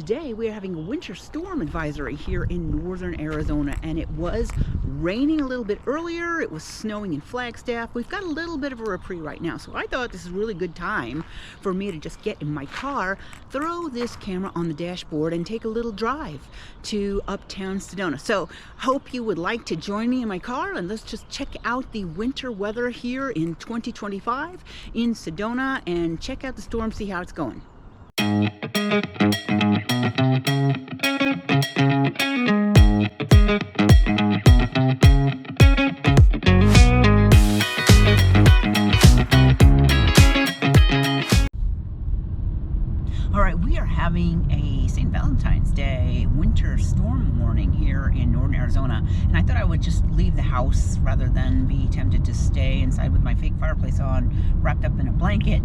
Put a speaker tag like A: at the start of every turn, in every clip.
A: today we are having a winter storm advisory here in northern Arizona, and it was raining a little bit earlier. It was snowing in Flagstaff. We've got a little bit of a reprieve right now, so I thought this is a really good time for me to just get in my car, throw this camera on the dashboard, and take a little drive to uptown Sedona. So hope you would like to join me in my car, and let's just check out the winter weather here in 2025 in Sedona and check out the storm, see how it's going. All right, we are having a St. Valentine's Day winter storm warning here in northern Arizona, and I thought I would just leave the house rather than be tempted to stay inside with my fake fireplace on, wrapped up in a blanket,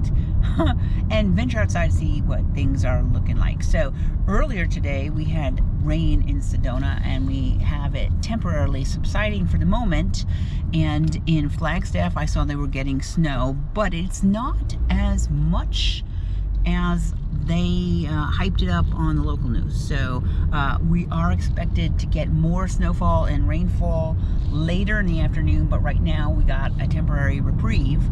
A: and venture outside to see what things are looking like. So earlier today we had rain in Sedona, and we have it temporarily subsiding for the moment, and in Flagstaff I saw they were getting snow, but it's not as much as they hyped it up on the local news. So we are expected to get more snowfall and rainfall later in the afternoon, but right now we got a temporary reprieve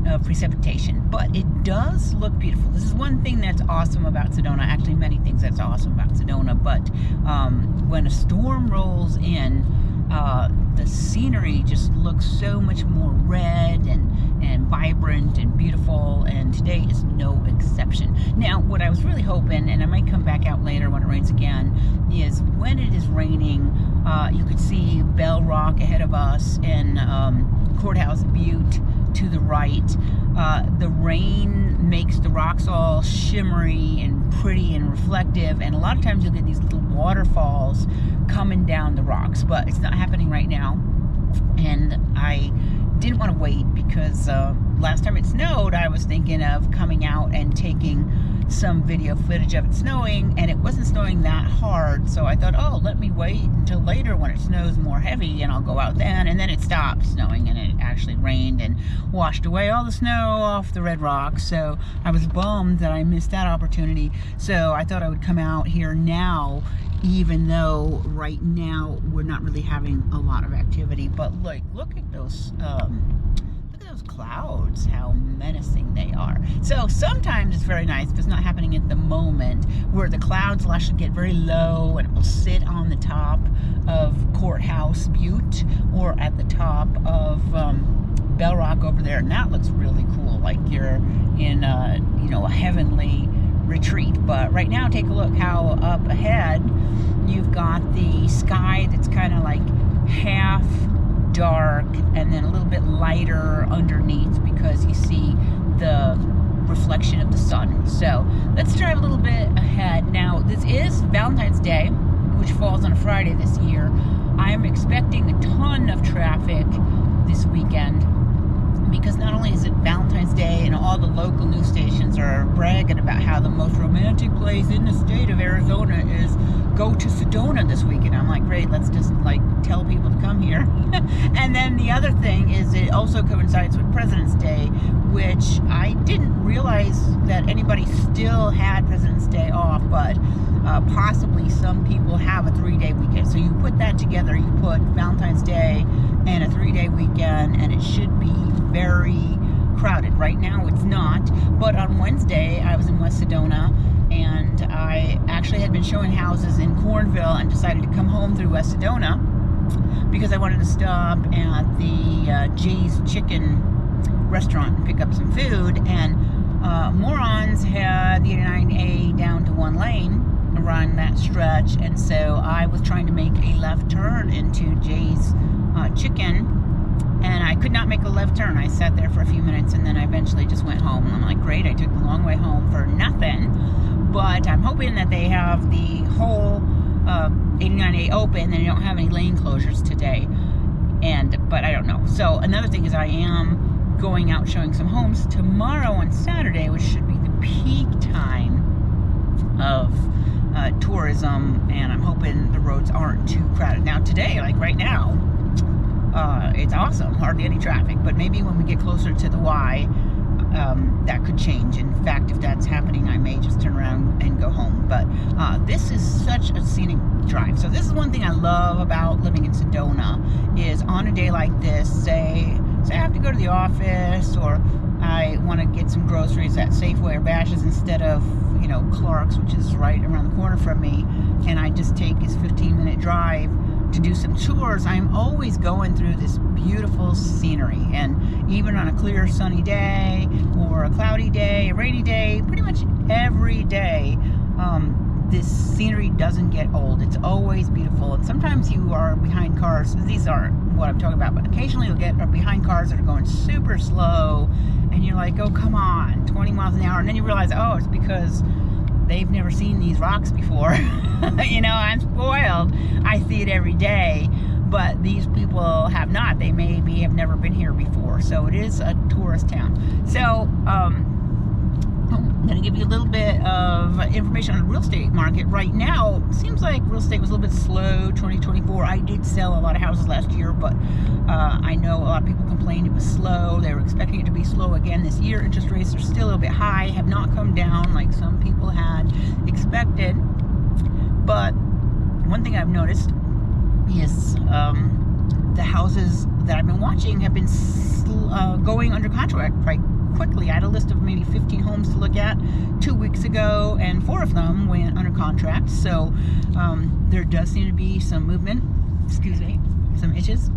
A: of precipitation. But it does look beautiful. This is one thing that's awesome about Sedona, actually many things that's awesome about Sedona, but when a storm rolls in, the scenery just looks so much more red and vibrant and beautiful, and today is no exception. Now, what I was really hoping, and I might come back out later when it rains again, is when it is raining, you could see Bell Rock ahead of us and Courthouse Butte to the right. The rain makes the rocks all shimmery and pretty and reflective, and a lot of times you'll get these little waterfalls coming down the rocks, but it's not happening right now. And I didn't want to wait because last time it snowed, I was thinking of coming out and taking some video footage of it snowing, and it wasn't snowing that hard, so I thought, oh, let me wait until later when it snows more heavy and I'll go out then. And then it stopped snowing and it actually rained and washed away all the snow off the red rocks, so I was bummed that I missed that opportunity. So I thought I would come out here now, even though right now we're not really having a lot of activity. But look at those clouds, how menacing they are. So sometimes it's very nice if it's not happening at the moment, where the clouds will actually get very low and it will sit on the top of Courthouse Butte or at the top of Bell Rock over there, and that looks really cool, like you're in a heavenly retreat. But right now, take a look how up ahead you've got the sky that's kind of like half dark and then a little bit lighter underneath because you see the reflection of the sun. So let's drive a little bit ahead. Now, this is Valentine's Day, which falls on a Friday this year. I'm expecting a ton of traffic this weekend because not only is it Valentine's Day and all the local news stations are bragging about how the most romantic place in the state of Arizona is go to Sedona this weekend. I'm like, great, let's just tell people to come here. And then the other thing is it also coincides with President's Day, which I didn't realize that anybody still had President's Day off, but possibly some people have a 3-day weekend. So you put that together, you put Valentine's Day and a 3-day weekend, and it should be very crowded. Right now it's not, but on Wednesday I was in West Sedona, and I actually had been showing houses in Cornville and decided to come home through West Sedona because I wanted to stop at the Jay's Chicken restaurant and pick up some food, and morons had the 89A down to one lane around that stretch, and so I was trying to make a left turn into Jay's Chicken, and I could not make a left turn. I sat there for a few minutes, and then I eventually just went home. And I'm like, great, I took the long way home for nothing. But I'm hoping that they have the whole 89A open and they don't have any lane closures today. But I don't know. So another thing is I am going out showing some homes tomorrow on Saturday, which should be the peak time of tourism, and I'm hoping the roads aren't too crowded. Now today, like right now, it's awesome, hardly any traffic, but maybe when we get closer to the Y, that could change. In fact, if that's happening, I may just turn around and go home. But this is such a scenic drive. So this is one thing I love about living in Sedona, is on a day like this, say I have to go to the office, or I want to get some groceries at Safeway or Bash's instead of, you know, Clark's, which is right around the corner from me, and I just take this 15-minute drive to do some tours. I'm always going through this beautiful scenery, and even on a clear sunny day or a cloudy day, a rainy day, pretty much every day, this scenery doesn't get old. It's always beautiful. And sometimes you are behind cars. These aren't what I'm talking about, but occasionally you'll get behind cars that are going super slow, and you're like, oh, come on, 20 miles an hour. And then you realize, oh, it's because they've never seen these rocks before. You know, I'm spoiled. I see it every day, but these people have not. They maybe have never been here before. So it is a tourist town. So, I'm going to give you a little bit of information on the real estate market. Right now, it seems like real estate was a little bit slow, 2024. I did sell a lot of houses last year, but I know a lot of people complained it was slow. They were expecting it to be slow again this year. Interest rates are still a little bit high, have not come down like some people had expected. But one thing I've noticed is the houses that I've been watching have been going under contract quite quickly. I had a list of maybe 15 homes to look at 2 weeks ago, and 4 of them went under contract. So there does seem to be some movement, some itches.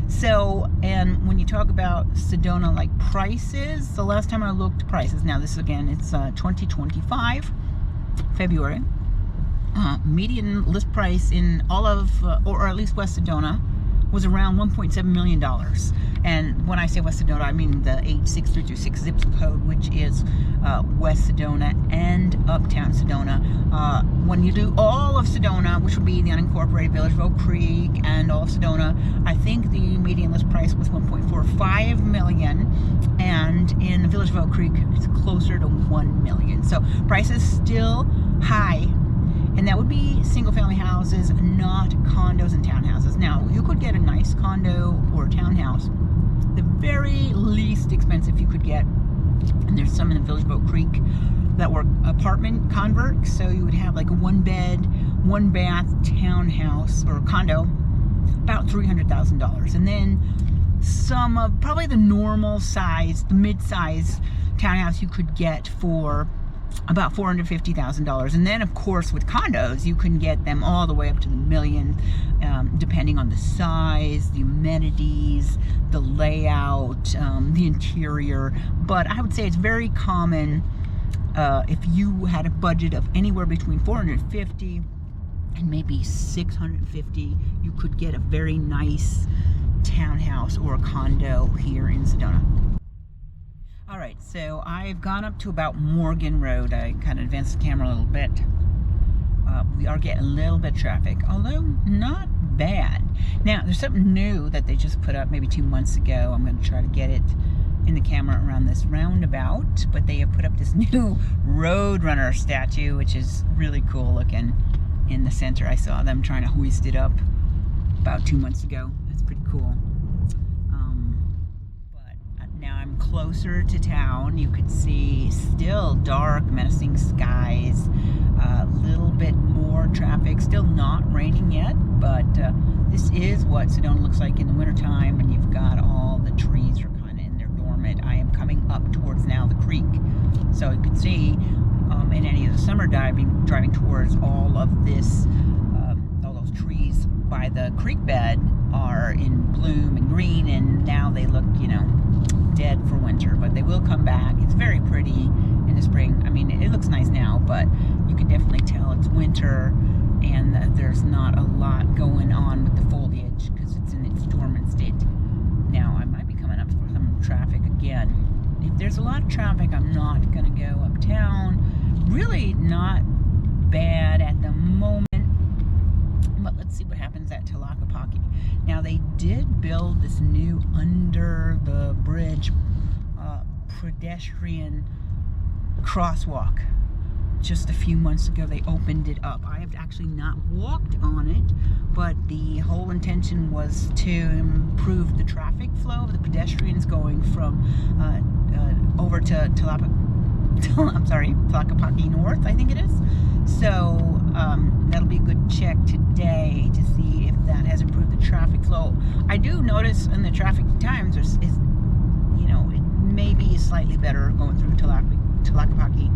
A: So, and when you talk about Sedona, like prices, the last time I looked prices, now this again, it's 2025, February, median list price in all of, or at least West Sedona, was around $1.7 million. And when I say West Sedona, I mean the 86326 zip code, which is West Sedona and uptown Sedona. When you do all of Sedona, which would be the unincorporated Village of Oak Creek and all of Sedona, I think the median list price was $1.45 million, and in the Village of Oak Creek, it's closer to $1 million. So prices still high. And that would be single-family houses, not condos and townhouses. Now, you could get a nice condo or townhouse. The very least expensive you could get, and there's some in the Village of Oak Creek that were apartment converts. So you would have like a 1-bed, 1-bath townhouse or condo, about $300,000. And then some of probably the normal size, the mid-size townhouse you could get for about $450,000. And then, of course, with condos, you can get them all the way up to the million, depending on the size, the amenities, the layout, the interior. But I would say it's very common, if you had a budget of anywhere between $450,000 and maybe $650,000, you could get a very nice townhouse or a condo here in Sedona. All right, so I've gone up to about Morgan Road. I kind of advanced the camera a little bit. We are getting a little bit of traffic, although not bad. Now, there's something new that they just put up maybe 2 months ago. I'm going to try to get it in the camera around this roundabout, but they have put up this new Roadrunner statue, which is really cool looking in the center. I saw them trying to hoist it up about 2 months ago. That's pretty cool. Now I'm closer to town. You could see still dark, menacing skies, a little bit more traffic, still not raining yet, but this is what Sedona looks like in the wintertime, and you've got all the trees are kind of in their dormant. I am coming up towards now the creek, so you could see in any of the summer driving towards all of this, all those trees by the creek bed are in bloom and green, and now they look, you know, dead for winter, but they will come back. It's very pretty in the spring. I mean, it looks nice now, but you can definitely tell it's winter and there's not a lot going on with the foliage because it's in its dormant state. Now, I might be coming up for some traffic again. If there's a lot of traffic, I'm not going to go uptown. Really not bad at the moment, but let's see what happens at Tlaquepaque. Now, they did build this new under the bridge pedestrian crosswalk just a few months ago they opened it up. I have actually not walked on it, but the whole intention was to improve the traffic flow of the pedestrians going from over to Tlaquepaque North, I think it is. So that'll be a good check today to see if that has improved the traffic flow. I do notice in the traffic times is you know, it maybe is slightly better going through Tlaquepaque.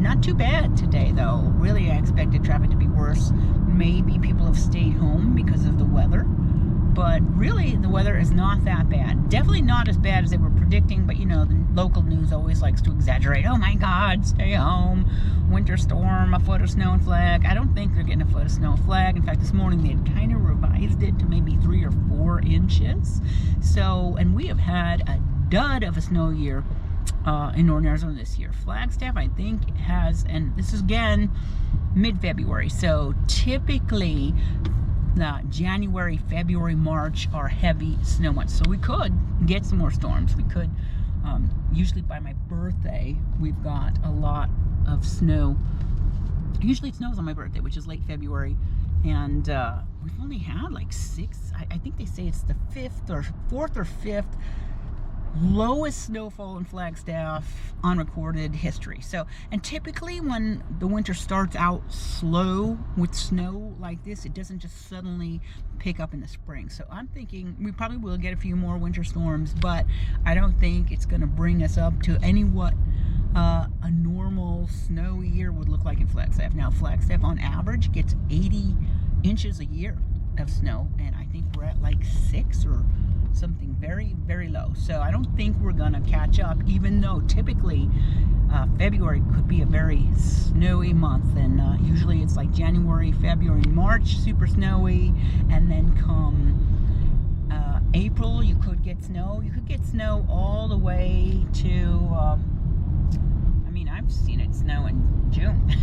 A: Not too bad today though. Really, I expected traffic to be worse. Maybe people have stayed home because of the weather, but really the weather is not that bad. Definitely not as bad as they were predicting, but you know, the local news always likes to exaggerate. Oh my God, stay home, winter storm, a foot of snow and flag. I don't think they're getting a foot of snow and flag. In fact, this morning they had kind of revised it to maybe 3 or 4 inches. So, and we have had a dud of a snow year in northern Arizona this year. Flagstaff, I think, has, and this is again mid-February, so typically January, February, March are heavy snow months, so we could get some more storms. We could, usually by my birthday, we've got a lot of snow. Usually it snows on my birthday, which is late February, and we've only had like 6, I think they say it's the 4th or 5th lowest snowfall in Flagstaff on recorded history. So, and typically when the winter starts out slow with snow like this, it doesn't just suddenly pick up in the spring. So I'm thinking we probably will get a few more winter storms, but I don't think it's going to bring us up to what a normal snowy year would look like in Flagstaff. Now, Flagstaff on average gets 80 inches a year of snow, and I think we're at like 6 or something very, very low. So I don't think we're gonna catch up, even though typically February could be a very snowy month, and usually it's like January, February, March, super snowy, and then come April you could get snow. You could get snow all the way to I mean, I've seen it snow in June.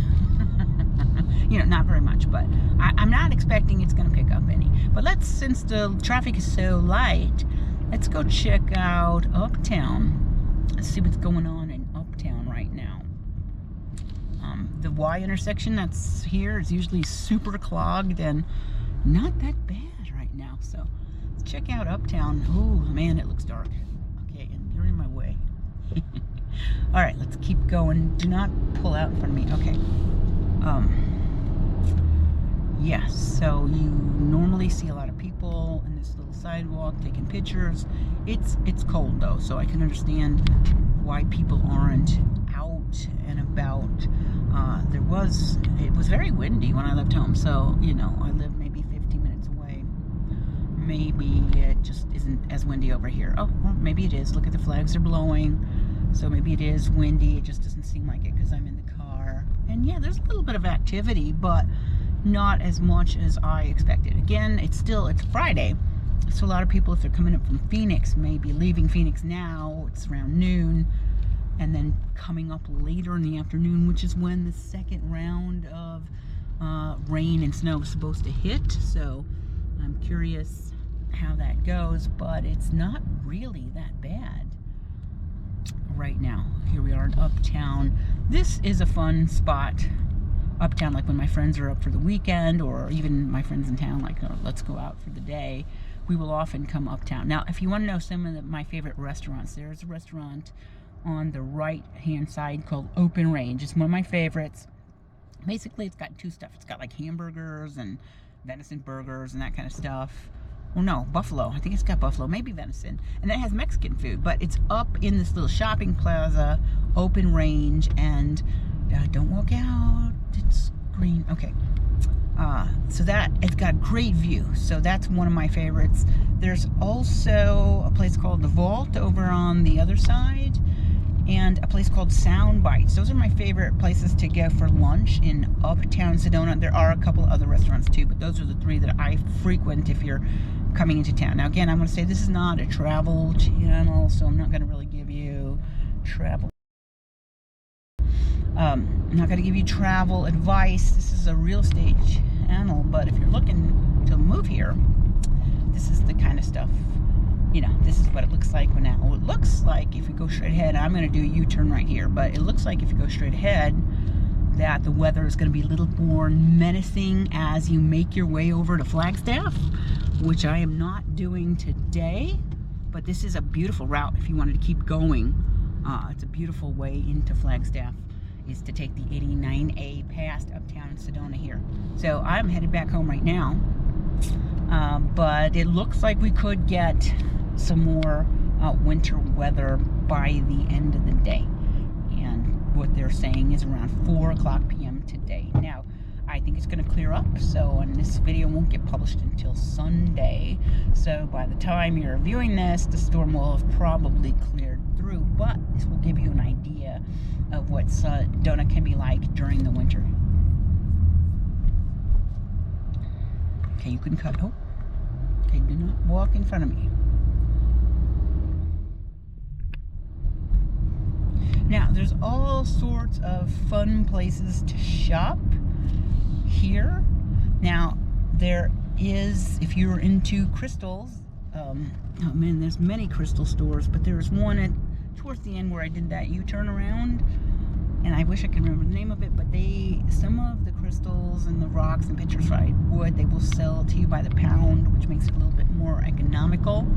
A: You know, not very much, but I'm not expecting it's going to pick up any. But since the traffic is so light, let's go check out Uptown. Let's see what's going on in Uptown right now. The Y intersection that's here is usually super clogged and not that bad right now. So let's check out Uptown. Oh man, it looks dark. Okay, and you're in my way. All right, let's keep going. Do not pull out in front of me. Okay. Yes, so you normally see a lot of people in this little sidewalk taking pictures. It's cold though, so I can understand why people aren't out and about. It was very windy when I left home, so you know, I live maybe 15 minutes away. Maybe it just isn't as windy over here. Oh, well, maybe it is. Look at the flags are blowing. So maybe it is windy. It just doesn't seem like it because I'm in the car. And yeah, there's a little bit of activity, but not as much as I expected. Again, it's Friday. So a lot of people, if they're coming up from Phoenix, may be leaving Phoenix now. It's around noon. And then coming up later in the afternoon, which is when the second round of rain and snow is supposed to hit. So I'm curious how that goes, but it's not really that bad right now. Here we are in Uptown. This is a fun spot, Uptown, like when my friends are up for the weekend, or even my friends in town, like, oh, let's go out for the day. We will often come Uptown. Now, if you want to know some of my favorite restaurants, there's a restaurant on the right-hand side called Open Range. It's one of my favorites. Basically, it's got two stuff. It's got like hamburgers and venison burgers and that kind of stuff. Well, no, buffalo. I think it's got buffalo, maybe venison. And then it has Mexican food, but it's up in this little shopping plaza, Open Range, and don't walk out. It's green. Okay. So that, it's got a great view. So that's one of my favorites. There's also a place called The Vault over on the other side, and a place called Sound Bites. Those are my favorite places to go for lunch in Uptown Sedona. There are a couple other restaurants too, but those are the three that I frequent if you're coming into town. Now again, I'm going to say this is not a travel channel, so I'm not going to really give you travel. I'm not going to give you travel advice. This is a real estate channel, but if you're looking to move here, this is the kind of stuff you know, this is what it looks like now. It looks like if you go straight ahead, I'm going to do a U-turn right here, but it looks like if you go straight ahead that the weather is going to be a little more menacing as you make your way over to Flagstaff, which I am not doing today, but this is a beautiful route if you wanted to keep going. It's a beautiful way into Flagstaff, is to take the 89A past uptown Sedona here. So I'm headed back home right now, but it looks like we could get some more winter weather by the end of the day, and what they're saying is around 4 o'clock p.m. today. Now I think it's going to clear up, so, and this video won't get published until Sunday, so by the time you're viewing this, the storm will have probably cleared through, but this will give you an idea of what Sedona can be like during the winter. Okay, you can cut. Oh, okay, do not walk in front of me. Now, there's all sorts of fun places to shop here. Now, there is, if you're into crystals, oh man, there's many crystal stores, but there's one towards the end where I did that U-turn around, and I wish I could remember the name of it, but some of the crystals and the rocks and picture-fried wood, they will sell to you by the pound, which makes it a little bit more economical.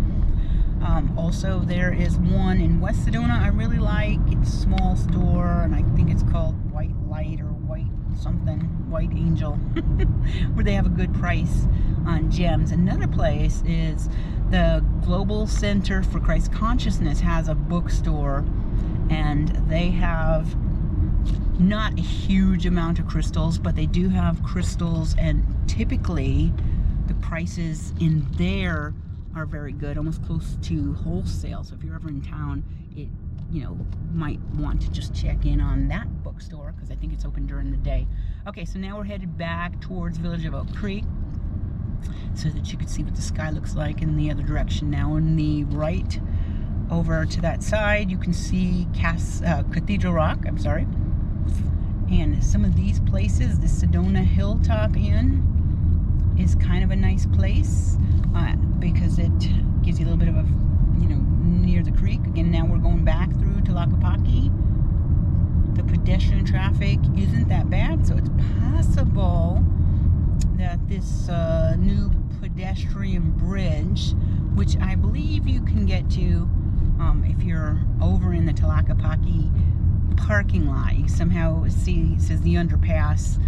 A: Also, there is one in West Sedona I really like. It's a small store, and I think it's called White Light or White something, White Angel, where they have a good price on gems. Another place is the Global Center for Christ Consciousness has a bookstore, and they have not a huge amount of crystals, but they do have crystals, and typically the prices in there are very good, almost close to wholesale. So if you're ever in town, might want to just check in on that bookstore, because I think it's open during the day. Okay, so now we're headed back towards Village of Oak Creek so that you can see what the sky looks like in the other direction. Now in the right over to that side, you can see Cathedral Rock, and some of these places, the Sedona Hilltop Inn is kind of a nice place because it gives you a little bit of a, near the creek. Again, now we're going back through to Tlaquepaque. The pedestrian traffic isn't that bad, so it's possible that this new pedestrian bridge, which I believe you can get to if you're over in the Tlaquepaque parking lot, you somehow see, it says the underpass,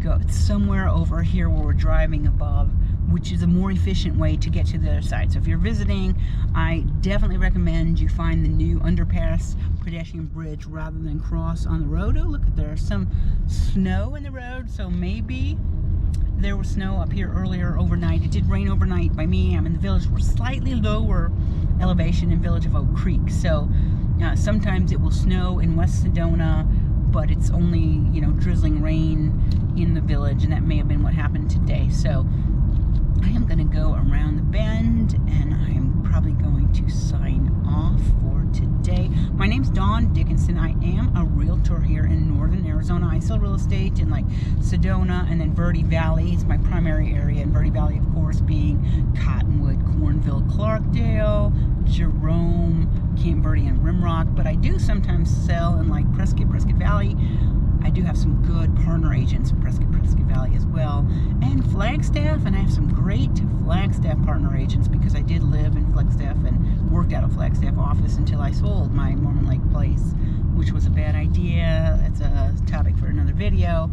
A: go somewhere over here where we're driving above, which is a more efficient way to get to the other side. So if you're visiting, I definitely recommend you find the new underpass pedestrian bridge rather than cross on the road. Oh, look, there's some snow in the road, so maybe there was snow up here earlier overnight. It did rain overnight by me. I'm in the village. We're slightly lower elevation in Village of Oak Creek, so sometimes it will snow in West Sedona, but it's only, drizzling rain in the village, and that may have been what happened today. So I am going to go around the bend, and I am probably going to sign off for today. My name's Dawn Dickinson. I am a realtor here in northern Arizona. I sell real estate in like Sedona and then Verde Valley. It's my primary area, and Verde Valley, of course, being Cottonwood, Cornville, Clarkdale, Jerome, Camp Verde, and Rimrock. But I do sometimes sell in like Prescott Valley. I do have some good partner agents in Prescott Valley as well, and Flagstaff, and I have some great Flagstaff partner agents because I did live in Flagstaff and worked out of Flagstaff office until I sold my Mormon Lake place, which was a bad idea. That's a topic for another video.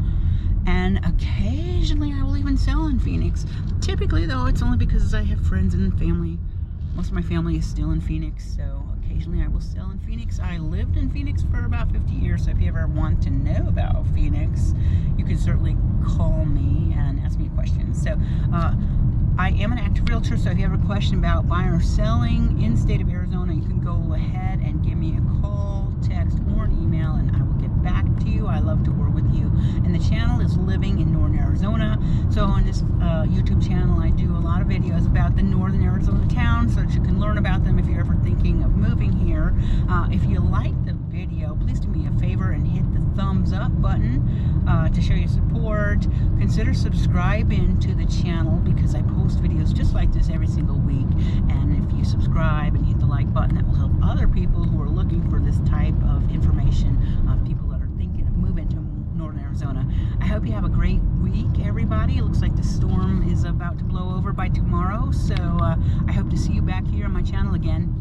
A: And occasionally I will even sell in Phoenix. Typically, though, it's only because I have friends and family. Most of my family is still in Phoenix, so occasionally I will sell in Phoenix. I lived in Phoenix for about 50 years, so if you ever want to know about Phoenix, you can certainly call me and ask me a question. So I am an active realtor, so if you have a question about buying or selling in the state of Arizona, you can go ahead and give me a call, text, or an email, and I will get back to you. I love to work with you. And the channel is Living in Northern Arizona. So on this YouTube channel, I do a lot of videos about the northern Arizona towns so that you can learn about them if you're ever thinking of moving here. If you like the video, please do me a favor and hit the thumbs up button to show your support. Consider subscribing to the channel because I post videos just like this every single week. And if you subscribe and hit the like button, that will help other people who are looking for this type of information, people that are thinking of moving to northern Arizona. I hope you have a great week, everybody. It looks like the storm is about to blow over by tomorrow, so I hope to see you back here on my channel again.